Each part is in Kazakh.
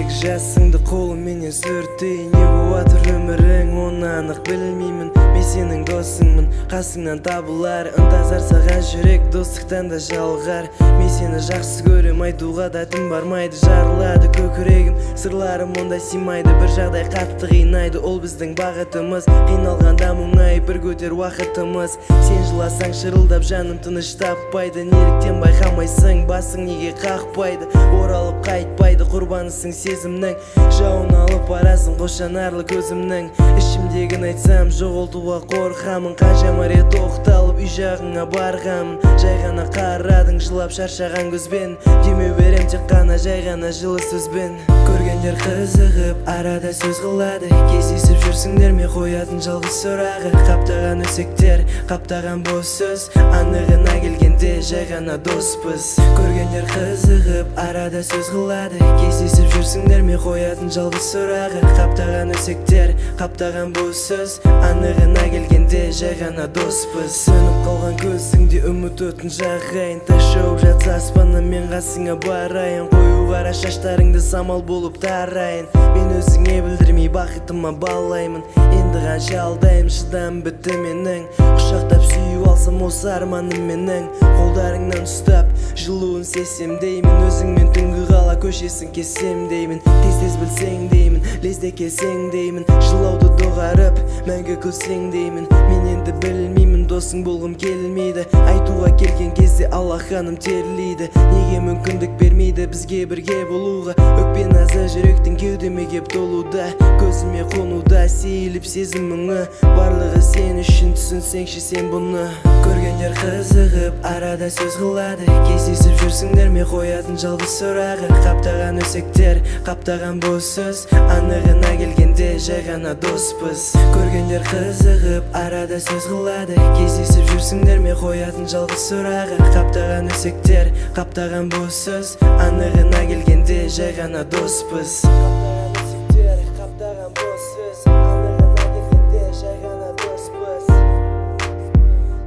Ендегі жасыңды қолым менен сүртейін. Не болатыр өмірің, оны анық білмеймін. Мен сенің досыңмын, қасыңнан табылар. Ынтазар саған жүрек, достықтан да жалғар. Мен сені жақсы көрем, айтуға да тілім бармайды. Жарылады көкірегім, сырларым онда сыймайды. Бір жағдай қатты қинайды, ол біздің бағытымыз. Қиналғанда мұңайып бір көтер уақытымыз. Сен жыласаң шырылдап жаным тыныш таппайды. Неліктен байқамайсың, басың неге қақпайды? Оралып қайтпайды, құрбанысың сезімнің. Жауын алып барасың қошанарлы көзімнің. Ішімдегін айтсам жоғалтуға қорқамын. Қаншама рет тоқталып үй жағыңа барғамын. Жай ғана қарадың жылап шаршаған көзбен. Демеу берем тек қана жай ғана жылы сөзбен. Көргендер қызығып арада сөз қылады. Кездесіп жүрсіңдер ме қоятын жалғыз сұрағы. Қаптаған өсектер, қаптаған бос сөз. Анығына келгенде жай ғана доспыз. Көргендер қызығып арада сөз қылады. Кездесіп жүрсіңдер ме қоятын жалғыз сұрағы. Қаптаған өсектер, қаптаған бос сөз. Анығына келгенде жай ғана доспыз. Сөніп қалған көзіңде үміт отын жағайын. Тас жауып жатса аспаннан мен қасыңа барайын. Қою қара шаштарыңды самал болып тарайын. Мен өзіңе білдірмей бақытыма балаймын. Енді қанша алдайым, шыдам бітті менің. Құшақтап сүйіп алсам осы арманым менің. Қолдарыңнан ұстап жылуын сезсем деймін. Өзіңмен түнгі қала көшесін кесем деймін. Тез білсең деймін, лезде келсең деймін. Жылауды доғарып мәңгі күлсең деймін. Мен енді білмеймін, досың болғым келмейді. Айтуға келген кезде Аллах ханым терлейді. Неге мүмкіндік бермейді бізге бірге болуға? Өкпе назы жүректің кеудеме кеп толуда. Көзіме қонуда сейіліп сезім мұңы. Барлығы сен үшін түсінсеңші сен бұны. Көргендер қызығып арада сөз қылады. Кездесіп жүрсіңдер ме қоятын жалғыз сұрағы. Қаптаған өсектер, қаптаған бос сөз. Анығына келгенде жай ғана доспыз. Көргендер қызығып арада сөз қылады. Кездесіп жүрсіңдер ме қоятын жалғыз сұрағы. Қаптаған өсектер, қаптаған бос сөз. Анығына келгенде жай ғана доспыз. Қаптаған өсектер, қаптаған бос сөз. Анығына келгенде жай ғана доспыз.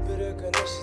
Бір өкініш